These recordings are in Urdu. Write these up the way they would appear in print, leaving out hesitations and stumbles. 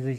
2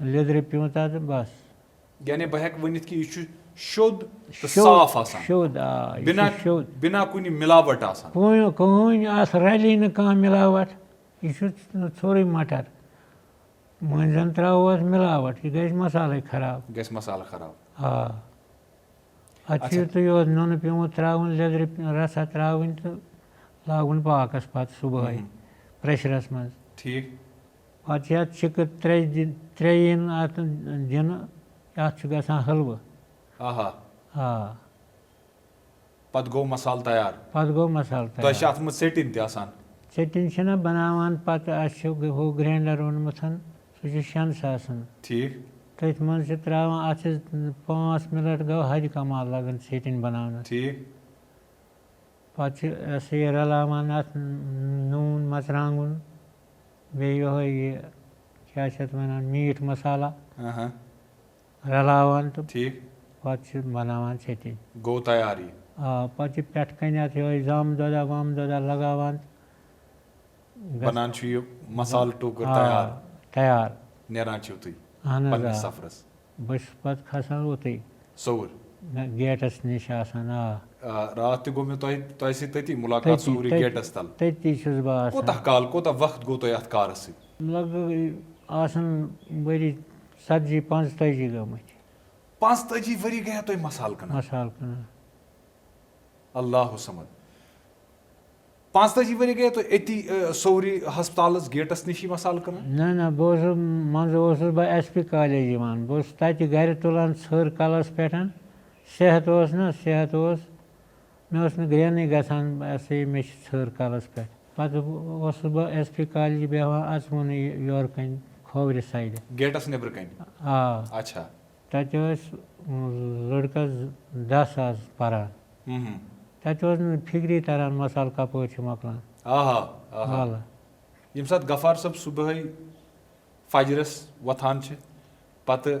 لیٚدرِ پیوٗنٛتاہ تہٕ بَس. یعنی بہٕ ہٮ۪کہٕ ؤنِتھ کہِ یہِ چھُ شوٚد تہٕ صاف آسان شوٚد آ یہِ بِنا چھُ شوٚد. بِنا کُنہِ مِلاوٹ آسان. کٕہٕنۍ اَتھ رَلی نہٕ کانٛہہ مِلاوٹ. یہِ چھُ ژھورُے مَٹر. مٔنٛزۍ ترٛاوو اَتھ مِلاوٹ یہِ گژھِ مَسالَے خراب. گژھِ مَسالہٕ خراب. آ اَتھ چھُ یِتُے یوت نُنہٕ پیوٗنٛت ترٛاوُن لیٚدرِ رَژھا ترٛاوٕنۍ تہٕ لاگُن پاکَس پَتہٕ صُبحٲے پرٛیشرَس منٛز. ٹھیٖک. پَتہٕ چھِ اَتھ چِکہٕ ترٛےٚ یِن اَتھ دِنہٕ اَتھ چھُ گژھان حٔلوٕ. آہا. آ پَتہٕ گوٚو مَسالہٕ تَیار. پَتہٕ گوٚو مَسالہٕ تۄہہِ چھِ تیار. اَتھ منٛز ژیٚٹِنۍ تہِ آسان. ژیٚٹِنۍ چھِنہ بَناوان پَتہٕ اَسہِ چھُ ہُہ گرٛینڈَر اوٚنمُت سُہ چھُ 6 ساسَن. ٹھیٖک. تٔتھۍ منٛز چھِ ترٛاوان اَتھ چھِ 5 مِنٹ گوٚو حدِ کمال لَگان ژیٚٹِنۍ بَناونَس. ٹھیٖک. پَتہٕ چھِ یہِ ہسا یہِ رَلاوان اَتھ نوٗن مَرژٕوانٛگُن بیٚیہِ یِہوے یہِ کیٛاہ چھِ اَتھ وَنان میٖٹھ مَسالا رَلاوان تہٕ ٹھیٖک. پَتہٕ چھِ بَناوان ژیٚٹِنۍ. گوٚو تَیار یہِ. آ پَتہٕ چھِ پٮ۪ٹھٕ کَنۍ اَتھ یِہوے زامہٕ دۄدا وامہٕ دۄدا لگاوان. بَنان چھُ یہِ مَسالہٕ ٹوٗکٕر تیار. نیران چھِو تُہۍ اَہن حظ پَنٕنِس آ سَفرَس. بہٕ چھُس پَتہٕ کھسان اوٚتُے صوُر. گیٹَس نِش آسان. آ راتھ تہِ گوٚو مےٚ تۄہہِ سۭتۍ تٔتی مُلاقات سورُے گیٹَس تَل. تٔتی چھُس بہٕ آسان. کوٗتاہ کال کوٗتاہ وقت گوٚو تۄہہِ اَتھ کارَس سۭتۍ؟ لگ بگ آسان ؤری 40-45 گٔمٕتۍ. 45 ؤری گٔیا تۄہہِ مَسالہٕ کٕنان. مَسالہٕ کٕنان. اللہُ سَمد. 45 ؤری گٔیا تُہۍ أتی سورُے ہسپتالَس گیٹَس نِشی مَسالہٕ کٕنان؟ نہ بہٕ اوسُس منٛزٕ اوسُس بہٕ ایس پی کالیج یِوان. بہٕ اوسُس تَتہِ گرِ تُلان ژھٔر کَلَس پٮ۪ٹھ. صحت اوس مےٚ اوس نہٕ گرٛینٕے گژھان یہِ ہسا یہِ مےٚ چھِ ژھٔر کَلَس پٮ۪ٹھ. پَتہٕ اوسُس بہٕ ایس پی کالیج بیٚہوان اَژوُنُے یورٕ کَنۍ کھوورِ سایڈٕ. گیٹَس نیٚبرٕ کَنۍ. آ اچھا. تَتہِ ٲسۍ لٔڑکَس 10 ساس پَران. تَتہِ اوس نہٕ فِکری تَران مَسالہٕ کَپٲرۍ چھِ مۄکلان. واللہ ییٚمہِ ساتہٕ غفار صٲب صُبحٲے فجرَس وۄتھان چھِ پَتہٕ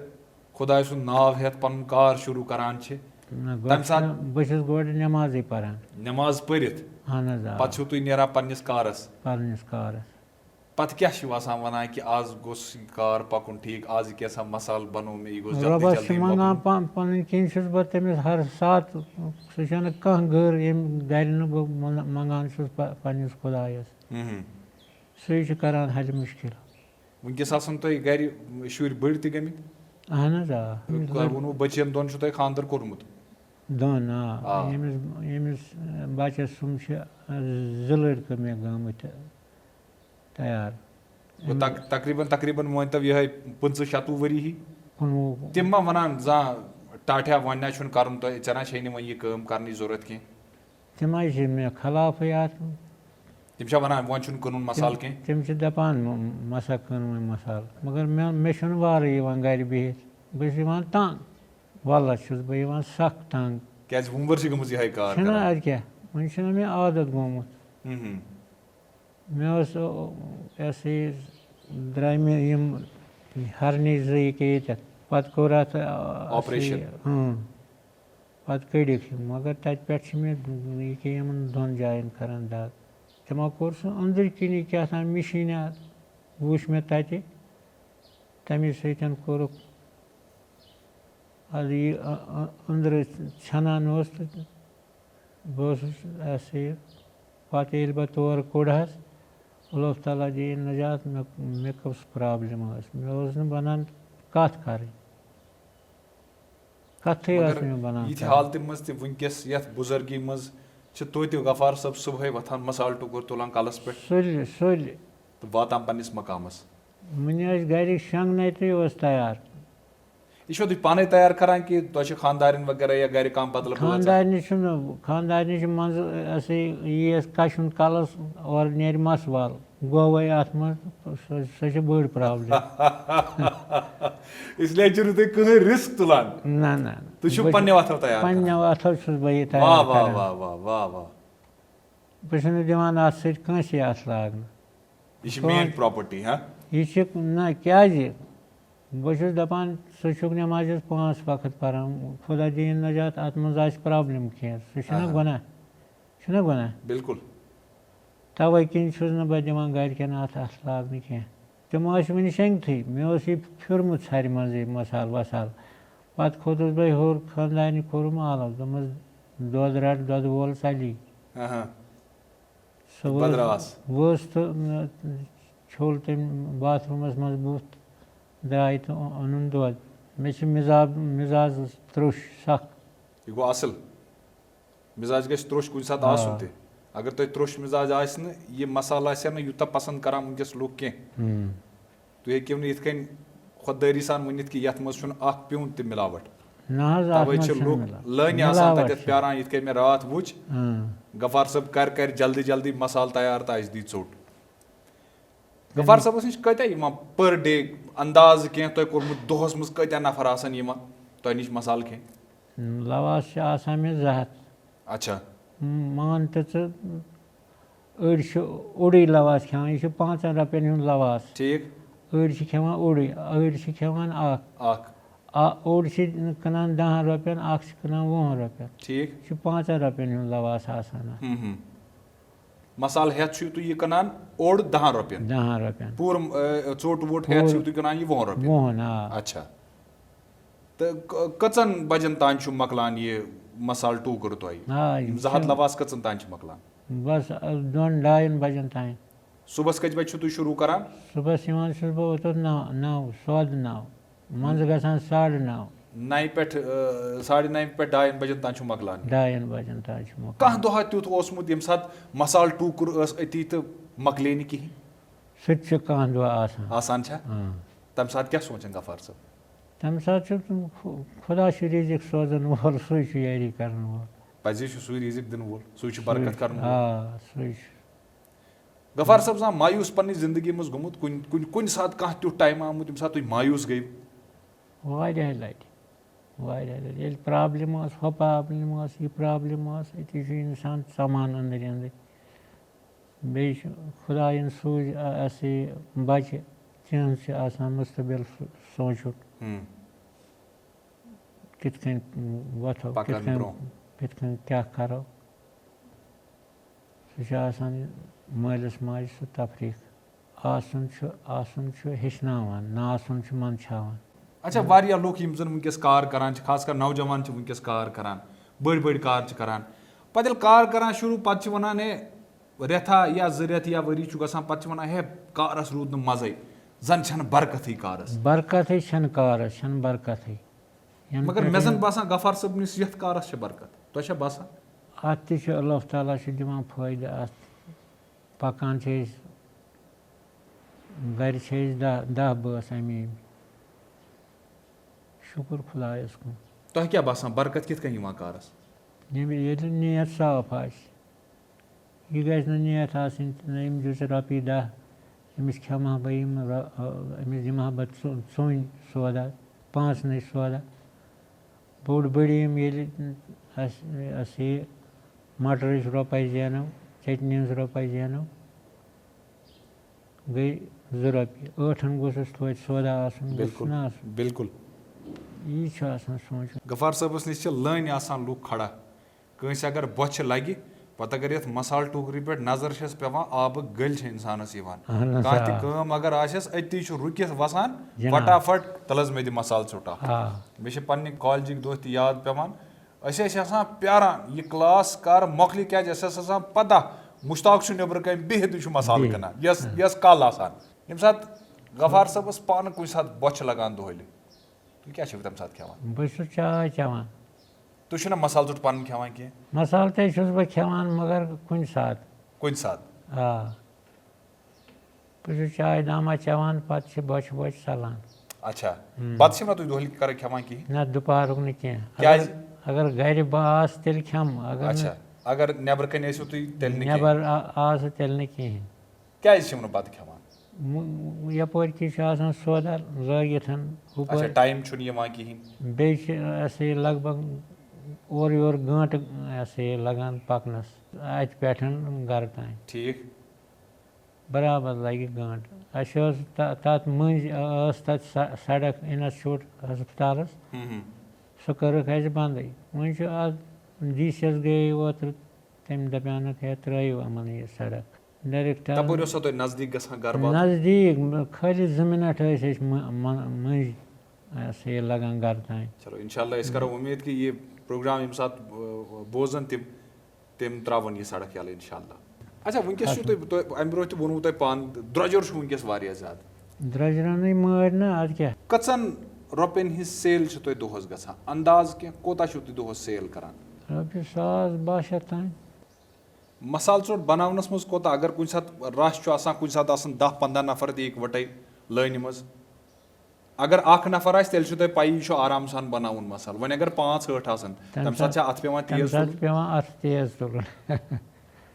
خۄداے سُنٛد ناو ہٮ۪تھ پَنُن کار شروٗع کران چھِ تَمہِ ساتہٕ بہٕ چھُس گۄڈٕ نٮ۪مازٕے پَران. نٮ۪ماز پٔرِتھ اہن حظ آ پَتہٕ چھِو تُہۍ نیران پَنٕنِس کارَس. پَنٕنِس کارَس. پَتہٕ کیاہ چھِو آسان وَنان کہِ آز گوٚژھ یہِ کار پَکُن ٹھیٖک آز یہِ کیٛاہ سا مَسالہٕ بَنوو مےٚ یہِ گوٚژھ رۄبَس چھِ منٛگان پَنٕنۍ کِنۍ چھُس بہٕ تٔمِس ہر ساتہٕ سُہ چھَنہٕ کانٛہہ گٔر ییٚمہِ گرِ نہٕ بہٕ منٛگان چھُس پَنٕنِس خۄدایَس. سُے چھُ کران حلہِ مُشکِل. وٕنکیٚس آسَن تۄہہِ گرِ شُرۍ بٔڑۍ تہِ گٔمٕتۍ؟ اہن حظ آ. ووٚنوُ بٔچِیَن دۄن چھُو تۄہہِ خانٛدر کوٚرمُت؟ دۄن آ. ییٚمِس بَچَس سُم چھِ 2 لٔڑکہٕ مےٚ گٔمٕتۍ تیار. تقریٖباً مٲنۍتو یِہوٚے 25-26 ؤری ہی. 19 تِم ما وَنان زانٛہہ ٹاٹھیا وۄنۍ نہ چھُنہٕ کَرُن تۄہہِ ژےٚ نہ چھے نہٕ وۄنۍ یہِ کٲم کَرنٕچ ضوٚرَتھ کینٛہہ؟ تِم حظ چھِ مےٚ خلافٕے اَتھ. تِم چھا وَنان وۄنۍ چھُنہٕ کٕنُن مَسالہٕ کینٛہہ؟ تِم چھِ دَپان مَسا کٕن وۄنۍ مَسالہٕ مگر مےٚ چھُنہٕ وارٕ یِوان گرِ بِہِتھ. بہٕ چھُس یِوان تنٛگ. واللہ چھُس بہٕ یِوان سخ تنٛگ. کیٛازِ وُمبٕر چھِ گٔمٕژ یِہوٚے کار چھُنہ اَدٕ کیٛاہ وۄنۍ چھُنہ مےٚ عادت گوٚمُت. مےٚ اوس یہِ ہسا یہِ درٛاے مےٚ یِم ہَرنہِ 2 ییٚکیٛاہ ییٚتٮ۪تھ پَتہٕ کوٚر اَتھ آپریشن. پَتہٕ کٔڑِکھ یِم مگر تَتہِ پٮ۪ٹھ چھِ مےٚ ییٚکیٛاہ یِمن 2 جاین کران دَگ. تِمو کوٚر سُہ أنٛدٕرۍ کِنی کیٛاہ تام مِشیٖنہ وٕچھ مےٚ تَتہِ تَمے سۭتۍ کوٚرُکھ اَدٕ یہِ أنٛدرٕ ژھٮ۪نان اوس تہٕ بہٕ اوسُس یہِ ہسا یہِ پَتہٕ ییٚلہِ بہٕ تورٕ کوٚڑہَس اللہ تعالیٰ دِیِن نجات مےٚ کۄس پرٛابلِم ٲس. مےٚ اوس نہٕ بَنان کَتھ کَرٕنۍ. کَتھٕے ٲس مےٚ بَنان. یِتھِ حالتہِ منٛز تہِ وٕنکیٚس یَتھ بُزرگی منٛز چھِ توتہِ غفار صٲب صُبحٲے وۄتھان مَسالہٕ ٹُکُر تُلان کَلَس پٮ۪ٹھ سُلہِ تہٕ واتان پنٛنِس مقامَس. وٕنہِ ٲسۍ گرِکۍ شۄنٛگنَے اوس تیار. یہِ چھُوا تُہۍ پانَے تیار کران کہِ تۄہہِ چھِ خانٛدارٮ۪ن وغیرہ یا گرِ کانٛہہ بدل؟ خانٛدارنہِ چھِ منٛزٕ یہِ ہسا یِیَس کَشُن کَلَس اورٕ نیرِ مَس وَل گوٚوَے اَتھ منٛز سۄ چھِ بٔڑ پرٛابلِم. اِسلیے چھِو نہٕ تُہۍ کٕہٕنۍ رِسک تُلان. نہ تُہۍ چھِو پنٛنٮ۪و اَتھو تیار. پنٛنٮ۪و اَتھو چھُس بہٕ یہِ تیار. بہٕ چھُس نہٕ دِوان اَتھ سۭتۍ کٲنٛسے اَتھٕ لاگنہٕ. یہِ چھِ مین پراپرٹی. یہِ چھِ نہ کیٛازِ بہٕ چھُس دَپان ژٕ چھُکھ نٮ۪مازٮ۪س 5 وقت پَران خۄدا دِیِن نجات اَتھ منٛز آسہِ پرٛابلِم کینٛہہ سُہ چھُنہ گۄناہ. بِلکُل. تَوَے کِنۍ چھُس نہٕ بہٕ دِوان گرِکٮ۪ن اَتھٕ لاگنہٕ کینٛہہ. تِم ٲسۍ وٕنہِ شیٚنگتھٕے مےٚ اوس یہِ پھیوٗرمُت ژھرِ منٛزٕے مصالہٕ وصالہٕ پَتہٕ کھوٚتُس بہٕ ہیوٚر خانٛدارنہِ کوٚرُم آلو دوٚپمَس دۄد رَٹ دۄدٕ وول ژَلی سُہ ؤژھ تہٕ چھوٚل تٔمۍ باتھروٗمَس منٛز بُتھ درٛاے تہٕ اوٚنُن دۄد مےٚ چھِ مِزاز ترٛوٚش سَخ یہِ گوٚو اَصٕل مِزاج گژھِ ترٛوٚش کُنہِ ساتہٕ آسُن تہِ اگر تۄہہِ ترٛوٚش مِزاج آسہِ نہٕ یہِ مصالہٕ آسہِ ہا نہٕ یوٗتاہ پَسنٛد کَران وٕنکٮ۪س لُکھ کینٛہہ تُہۍ ہیٚکِو نہٕ یِتھ کٔنۍ خۄددٲری سان ؤنِتھ کہِ یَتھ منٛز چھُنہٕ اکھ پیوٗنٛت تہِ مِلاوَٹ تَوَے چھِ لُکھ لٲنہِ آسان تَتٮ۪تھ پیٛاران یِتھ کٔنۍ مےٚ راتھ وٕچھ غفار صٲب کَرِ جلدی جلدی مصالہٕ تیار تہٕ اَسہِ دی ژوٚٹ غفار صٲبَس نِش کۭتیاہ یِوان پٔر ڈے اَندازٕ کینٛہہ تۄہہِ کوٚرمُت دۄہَس منٛز کۭتیاہ نفر آسان یِوان تۄہہِ نِش مصالہٕ کھیٚنۍ لَواس چھِ آسان مےٚ 200 اچھا مان تہٕ ژٕ أڑۍ چھِ اوٚڑُے لَواس کھٮ۪وان یہِ چھُ 5 رۄپیَن ہُنٛد لَواس ٹھیٖک أڑۍ چھِ کھٮ۪وان اوٚڑُے أڑۍ چھِ کھٮ۪وان اکھ اوٚڑ چھِ کٕنان 10 رۄپیَن اکھ چھِ کٕنان 20 رۄپیَن ٹھیٖک یہِ چھُ 5 رۄپیَن ہُنٛد لَواس آسان مصالہٕ ہٮ۪تھ چھُو تُہۍ یہِ کٕنان اوٚڑ 10 رۄپیَن 10 رۄپیَن پوٗرٕ ژوٚٹ ووٚٹ ہٮ۪تھ چھِو تُہۍ کٕنان یہِ 20 رۄپیہِ اچھا تہٕ کٔژَن بَجن تانۍ چھُ مۄکلان یہِ مصالہٕ ٹوٗکرٕ تۄہہِ 2 ہَتھ لَواس کٔژَن تانۍ چھِ مۄکلان بَس 2-2 بَجن تانۍ صُبحَس کٔژِ بَجہِ چھُو تُہۍ شروٗع کران صُبحَس یِوان چھُس بہٕ اوٚتَتھ 9 سودٕ 9 منٛزٕ گژھان 9:30 9 پٮ۪ٹھ 9:30 پٮ۪ٹھ 2 بَجن تانۍ چھُ مۄکلان 2 بَجن تانۍ چھُ مۄکلان کانٛہہ دۄہا تیُتھ اوسمُت ییٚمہِ ساتہٕ مصالہٕ ٹوٗکُر ٲس أتی تہٕ مۄکلے نہٕ کِہینۍ سُہ تہِ چھُ کانٛہہ دۄہ آسان چھا تَمہِ ساتہٕ کیاہ سونٛچان غفار صٲب تَمہِ ساتہٕ چھُ خۄدا چھُ رِزِق سوزان وول سُے چھُ یٲری کران وول پَزے چھُ سُے رِزِق دِنہٕ وول سُے چھُ برکت کران سُے چھُ غفار صٲب زانٛہہ مایوٗس پنٕنہِ زندگی منٛز گوٚمُت کُنہِ ساتہٕ کانٛہہ تیُتھ ٹایم آمُت ییٚمہِ ساتہٕ تُہۍ مایوٗس گٔیو واریاہ لَٹہِ ییٚلہِ پرابلِم ٲس ہُہ پرابلِم ٲس یہِ پرابلِم ٲس أتی چھُ اِنسان ژَمان أنٛدٕرۍ أنٛدٕرۍ بیٚیہِ چھُ خۄدایَن سوٗزۍ اَسہِ یہِ بَچہِ تِہنٛز چھِ آسان مُستقبِل سونٛچُن کِتھ کٔنۍ وۄتھو کِتھ کٔنۍ کیاہ کَرو سُہ چھُ آسان مٲلِس ماجہِ سُہ تفریٖق آسُن چھُ ہیٚچھناوان نہ آسُن چھُ منٛدچھاوان اچھا واریاہ لُکھ یِم زَن وٕنکیٚس کار کران چھِ خاص کر نوجوان چھِ وٕنکیٚس کار کران بٔڑۍ کار چھِ کران پَتہٕ ییٚلہِ کار کران شروٗع پَتہٕ چھِ وَنان ہے رٮ۪تھا یا 2 رٮ۪تھ یا ؤری چھُ گژھان پَتہٕ چھِ وَنان ہے کارَس روٗد نہٕ مَزَے زَن چھَنہٕ برکتٕے کارَس چھَنہٕ کارَس چھَنہٕ برکتٕے مگر مےٚ زَن باسان غفار صٲبنِس یَتھ کارَس چھِ برکت تۄہہِ چھا باسان اَتھ تہِ چھُ اللہ تعالیٰ چھُ دِوان فٲیدٕ اَتھ پَکان چھِ أسۍ گرِ چھِ أسۍ 10 بٲژ اَمے شُکُر خۄدایَس کُن تۄہہِ کیاہ باسان برکت کِتھ کٔنۍ یِوان کارَس ییٚلہِ نیت صاف آسہِ یہِ گژھِ نہٕ نیت آسٕنۍ أمۍ دِژ رۄپیہِ 10 أمِس کھٮ۪مہٕ ہا بہٕ یِم أمِس دِمہٕ ہا بہٕ ژوٚنۍ سودا 5 سودا بوٚڑ بٔڑیٖم ییٚلہِ اَسہِ یہِ مَٹرٕچ رۄپَے زینو ژیٚٹنہِ ہٕنٛز رۄپَے زینو گٔے 2 رۄپیہِ 8 گوٚژھُس توتہِ سودا آسُن بِلکُل یی چھُ آسان سونٛچُن غفار صٲبَس نِش چھِ لٲنہِ آسان لُکھ کھڑا کٲنٛسہِ اگر بۄچھِ لَگہِ پَتہٕ اگر یَتھ مصالہٕ ٹوٗکرِ پٮ۪ٹھ نظر چھَس پیٚوان آبہٕ گٔلۍ چھِ اِنسانَس یِوان کانٛہہ تہِ کٲم اگر آسٮ۪س أتی چھُ رُکِتھ وَسان فٹافٹ تَلہٕ حظ مےٚ دِ مصالہٕ ژوٚٹ اکھ مےٚ چھِ پَنٕنہِ کالجِکۍ دۄہ تہِ یاد پیٚوان أسۍ ٲسۍ آسان پیاران یہِ کلاس کر مۄکلہِ کیازِ اَسہِ ٲس آسان پَتہ مُشتاق چھُ نیٚبرٕ کَنۍ بِہِتھ یہِ چھُ مصالہٕ کٕنان یۄس کَل آسان ییٚمہِ ساتہٕ غفار صٲبَس پانہٕ کُنہِ ساتہٕ بۄچھِ لگان دۄہلہِ تُہۍ کیاہ چھِو تَمہِ ساتہٕ کھٮ۪وان بہٕ چھُس چاے چٮ۪وان تُہۍ چھِو نہ مصالہٕ ژوٚٹ پَنٕنۍ کھٮ۪وان کینٛہہ مصالہٕ تے چھُس بہٕ کھٮ۪وان مگر کُنہِ ساتہٕ بہٕ چھُس چاے داما چٮ۪وان پَتہٕ چھِ بۄچھِ وۄچھِ ژَلان اچھا بَتہٕ چھِو نہ تُہۍ دۄہلہِ کران کھٮ۪وان کِہینۍ نہ دُپہرُک نہٕ کینٛہہ اگر گرِ بہٕ آسہٕ تیٚلہِ کھٮ۪مہٕ اگر نیٚبرٕ کَنۍ ٲسِو تُہۍ تیٚلہِ نٮ۪بر آسہٕ تیٚلہِ نہٕ کِہینۍ کیازِ چھِو نہٕ بَتہٕ کھٮ۪وان یَپٲرۍ کِنۍ چھُ آسان سودا لٲگِتھ ٹایم چھُنہٕ یِوان کِہینۍ بیٚیہِ چھِ اَسہِ یہِ لگ بگ اورٕ یورٕ گٲنٛٹہٕ اَسہِ یہِ لگان پَکنَس اَتہِ پٮ۪ٹھ گرٕ تانۍ ٹھیٖک برابر لگہِ گٲنٛٹہٕ اَسہِ ٲس تَتھ مٔنٛزۍ ٲس تَتھ سڑک اِنسچوٗٹ ہسپتالَس سۄ کٔرٕکھ اَسہِ بنٛدٕے وۄنۍ چھُ اَتھ ڈی سی یَس گٔیے اوترٕ تٔمۍ دَپیٛانَکھ ہے ترٛٲیِو یِمَن یہِ سڑک ڈایریکٹ تپٲرۍ اوسا تۄہہِ نزدیٖک گژھان گرٕ واتُن نزدیٖک خٲلی 2 مِنٹ ٲسۍ أسۍ مٔنٛزۍ ہسا یہِ لگان گرٕ تانۍ. چلو اِنشاءاللہ أسۍ کرو اُمید کہِ یہِ پروگرام ییٚمہِ ساتہٕ بوزن تِم تراون یہِ سڑک یَلہٕ اِنشاءاللہ. اچھا وٕنکیٚس چھُو تۄہہِ اَمہِ برونٛہہ تہِ ووٚنوُ تۄہہِ پانہٕ درٛۄجر چھُ وٕنکیٚس واریاہ زیادٕ. درٛۄجرَنٕے مٲرۍ نہ اَدٕ کیٛاہ. کٔژَن رۄپیَن ہِنٛز سیل چھِ تۄہہِ دۄہَس گژھان انداز کینٛہہ کوتاہ چھِو تُہۍ دۄہَس سیل کران؟ رۄپیہِ 1,000-2,000 تانۍ. مصالہٕ ژوٚٹ بناونَس منٛز کوتاہ اگر کُنہِ ساتہٕ رش چھُ آسان کُنہِ ساتہٕ آسان 10-15 نفر تہِ اِکوَٹَے لٲنہِ منٛز اگر اکھ نفر آسہِ تیٚلہِ چھُو تۄہہِ پَیی یہِ چھُ آرام سان بناوُن مصالہٕ وۄنۍ اگر 5-8 آسان تَمہِ ساتہٕ چھا اَتھ پیٚوان تیز تُلُن؟ پیٚوان اَتھ تیز تُلُن.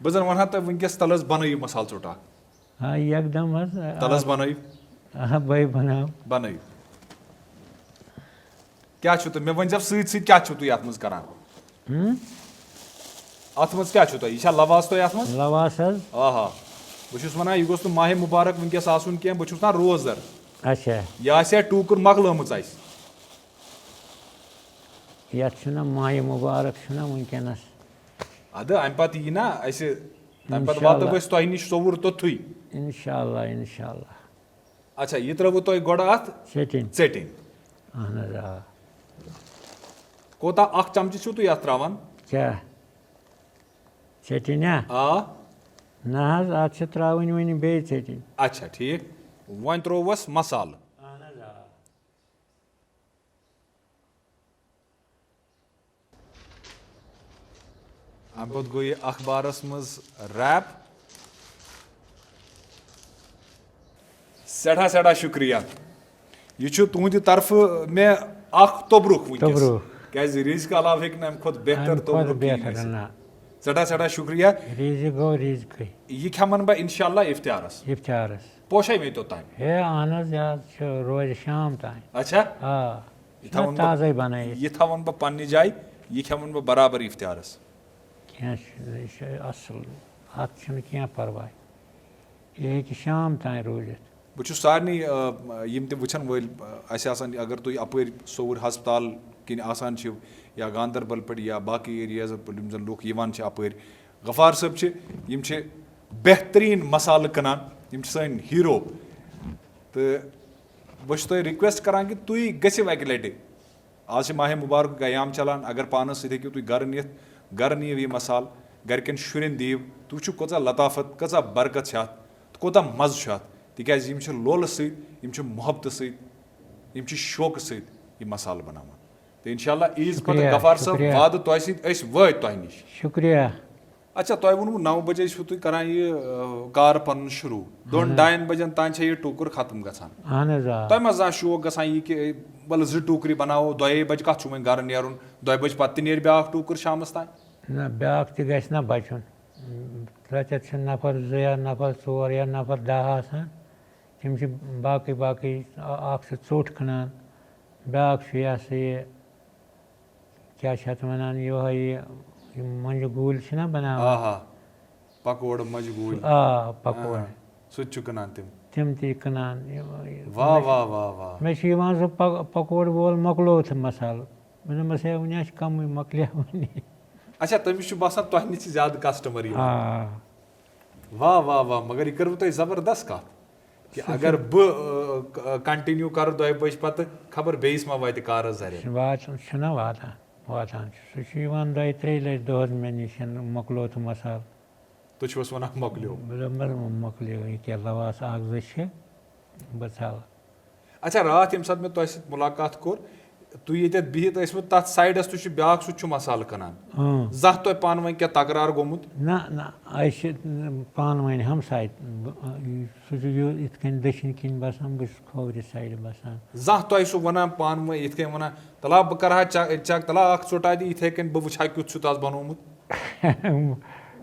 بہٕ زن وَنہٕ ہا تۄہہِ وٕنکیٚس تَلہٕ حظ بنٲیِو مصالہٕ ژوٚٹ اکھ یکدم حظ تَلہٕ حظ بنٲیِو بٔے بناو بنٲیِو. کیٛاہ چھُو تُہۍ مےٚ ؤنۍزیو سۭتۍ سۭتۍ کیٛاہ چھُو تُہۍ اَتھ منٛز کران؟ اَتھ منٛز کیٛاہ چھُو تۄہہِ یہِ چھا لواس تۄہہِ اَتھ منٛز؟ لواس حظ. بہٕ چھُس وَنان یہِ گوٚژھ نہٕ ماہِ مُبارک وٕنکیٚس آسُن کینٛہہ بہٕ چھُس وَنان روزدر. اچھا یہِ آسہِ ہا ٹوٗکٕر مۄکلٲمٕژ اَسہِ. یَتھ چھُنہ ماہِ مُبارک چھُنہ وٕنکیٚنس. اَدٕ اَمہِ پَتہٕ یی نہ اَسہِ تَمہِ پَتہٕ واتو أسۍ تۄہہِ نِش صوٚوُر توٚتھُے. اِنشاءاللہ. اچھا یہِ ترٛٲوٕ تۄہہِ گۄڈٕ اَتھ ژیٚٹِنۍ. اہن حظ آ. کوتاہ 1 چمچہٕ چھِو تُہۍ اَتھ ترٛاوان؟ کیٛاہ ژیٚٹِنۍ ہا؟ نہ حظ اَتھ چھِ ترٛاوٕنۍ وۄنۍ بیٚیہِ ژیٚٹِنۍ. اچھا ٹھیٖک وۄنۍ ترٛووُس مصالہٕ. اَمہِ پَتہٕ گوٚو یہِ اخبارَس منٛز ریپ. سٮ۪ٹھاہ سٮ۪ٹھاہ شُکریہ یہِ چھُ تُہنٛدِ طرفہٕ مےٚ اکھ توبرُک وٕنکیٚس کیازِ ریٖزقہٕ علاوٕ ہیٚکہِ نہٕ اَمہِ کھۄتہٕ بہتر توبرُک سٮ۪ٹھاہ سٮ۪ٹھاہ شُکریہ. یہِ کھٮ۪من بہٕ اِنشاءاللہ اِفتِیارَس. پوشے مےٚ توٚتانۍ. اہن حظ یہِ روزِ شام تانۍ. اچھا تازَے بَنٲیِتھ. یہِ تھاوَن بہٕ پننہِ جایہِ یہِ کھٮ۪مَن بہٕ برابر اِفتِیارَس. کینٛہہ چھُنہٕ یہِ چھُ اَصٕل اَتھ چھُنہٕ کینٛہہ پَرواے یہِ ہیٚکہِ شام تانۍ روٗزِتھ. بہٕ چھُس سارنٕے یِم تہِ وٕچھن وٲلۍ اَسہِ آسان اگر تُہۍ اَپٲرۍ صوٚوُر ہسپتال کِنۍ آسان چھِو یا گاندربل پٮ۪ٹھ یا باقٕے ایریازو پٮ۪ٹھ یِم زن لُکھ یِوان چھِ اَپٲرۍ غفار صٲب چھِ یِم چھِ بہتریٖن مصالہٕ کٕنان یِم چھِ سٲنۍ ہیٖرو. تہٕ بہٕ چھُس تۄہہِ رِکویسٹ کران کہِ تُہۍ گٔژھِو اَکہِ لَٹہِ آز چھِ ماہِ مُبارکُک ایام چلان اگر پانَس سۭتۍ ہیٚکِو تُہۍ گرٕ نِتھ گرٕ نِیِو یہِ مصالہٕ گرِکٮ۪ن شُرٮ۪ن دِیِو تُہۍ وٕچھِو کۭژاہ لطافت کۭژاہ برکت چھِ اَتھ تہٕ کوٗتاہ مَزٕ چھُ اَتھ تِکیازِ یِم چھِ لولہٕ سۭتۍ یِم چھِ محبتہٕ سۭتۍ یِم چھِ شوقہٕ سۭتۍ یہِ مصالہٕ بناوان. تہٕ اِنشاءاللہ عیٖز پتہٕ غفار صٲب وادٕ تۄہہِ سۭتۍ أسۍ وٲتۍ تۄہہِ نِش. شُکریہ. اچھا تۄہہِ ووٚنوُ 9 بجے چھِو تُہۍ کران یہِ کارٕ پَنُن شروٗع 2-2 بجن تانۍ چھےٚ یہِ ٹوٗکُر ختم گژھان. اہن حظ آ. تۄہہِ ما زانٛہہ شوق گژھان یہِ کہِ وَلہٕ 2 ٹوٗکرِ بناوو 2 بجہِ کَتھ چھُ وۄنۍ گرٕ نیرُن 2 بجہِ پتہٕ تہِ نیرِ بیٛاکھ ٹوٗکُر شامَس تانۍ. نہ بیٛاکھ تہِ گژھِ نہ بَچُن. رٮ۪تَس چھِ نفر 2 یا نفر 4 یا نفر 10 آسان تِم چھِ باقٕے اَکھ چھِ ژوٚٹ کٕنان بیٛاکھ چھُ یہِ ہسا یہِ کیٛاہ چھِ اَتھ وَنان یِہوٚے یہِ مۄنٛجہِ گوٗلۍ چھِنہ بَناوان پکوڑٕ مۄنٛجہِ گوٗلۍ. پکوڑٕ سُہ تہِ چھُ کٕنان تِم تہِ کٕنان. مےٚ مےٚ چھُ یِوان سُہ پکوڑٕ وول مۄکلوتھٕ مصالہٕ مےٚ دوٚپمَس ہے وٕنہِ چھِ کَمٕے مۄکلیو وٕنہِ. اچھا تٔمِس چھُ باسان تۄہہِ نِش چھِ زیادٕ کسٹمر یِوان. واہ مگر یہِ کٔروٕ تۄہہِ زبردست کَتھ کہِ اگر بہٕ کَنٹِنیوٗ کَرٕ 2 بجہِ پتہٕ خبر بیٚیِس ما واتہِ کارَس زَرٮ۪ر. چھُنہ واتان چھُ سُہ چھُ یِوان 2-3 لَٹہِ دۄہَس مےٚ نِش مۄکلوتھٕ مصالہٕ. تُہۍ چھِوَس وَنان مۄکلیو. بہٕ دوٚپمَس مۄکلیو یہِ کیٛاہ لواس 1-2 چھِ بہٕ ژھَلہٕ. اچھا راتھ ییٚمہِ ساتہٕ مےٚ تۄہہِ سۭتۍ مُلاقات کوٚر تُہۍ ییٚتٮ۪تھ بِہِتھ ٲسوٕ تَتھ سایڈَس تہِ چھُ بیٛاکھ سُہ تہِ چھُ مصالہٕ کٕنان. زانٛہہ تۄہہِ پانہٕ ؤنۍ کینٛہہ تکرار گوٚمُت؟ نہ أسۍ چھِ پانہٕ ؤنۍ ہمساے سُہ چھُ یِتھ کٔنۍ دٔچھِنۍ کِنۍ بَسان بہٕ چھُس کھوورِ سایڈٕ بَسان. زانٛہہ تۄہہِ سُہ وَنان پانہٕ ؤنۍ یِتھ کٔنۍ وَنان تَلا بہٕ کَرٕ ہا چَک تَلا اکھ ژوٚٹا دِ یِتھَے کٔنۍ بہٕ وٕچھِ ہا کیُتھ چھُتھ آز بنومُت.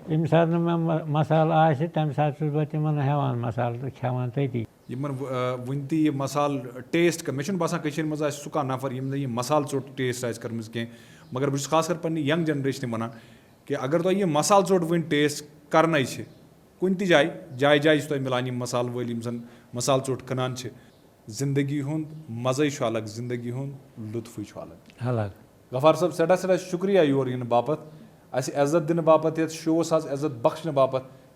ییٚمہِ ساتہٕ نہٕ مےٚ مصالہٕ آسہِ تَمہِ ساتہٕ چھُس بہٕ تِمن ہٮ۪وان مصالہٕ تہٕ کھٮ۪وان تٔتی. یِمن وُنہِ تہِ یہِ مصالہٕ ٹیسٹ مےٚ چھُنہٕ باسان کٔشیٖرِ منٛز آسہِ سُہ کانٛہہ نفر ییٚمۍ نہٕ یہِ مصالہٕ ژوٚٹ ٹیسٹ آسہِ کٔرمٕژ کینٛہہ مگر بہٕ چھُس خاص کر پننہِ ینٛگ جنریشنہِ وَنان کہِ اگر تۄہہِ یہِ مصالہٕ ژوٚٹ وُنہِ ٹیسٹ کرنَے چھِ کُنہِ تہِ جایہِ چھِ تۄہہِ مِلان یِم مصالہٕ وٲلۍ یِم زَن مصالہٕ ژوٚٹ کٕنان چھِ زندگی ہُنٛد مَزَے چھُ الگ زندگی ہُنٛد لُطفٕے چھُ الگ. غفار صٲب سٮ۪ٹھاہ شُکریہ یور یِنہٕ باپتھ اَسہِ عزت دِنہٕ باپتھ یَتھ شووَس آز عزت بخشنہٕ باپتھ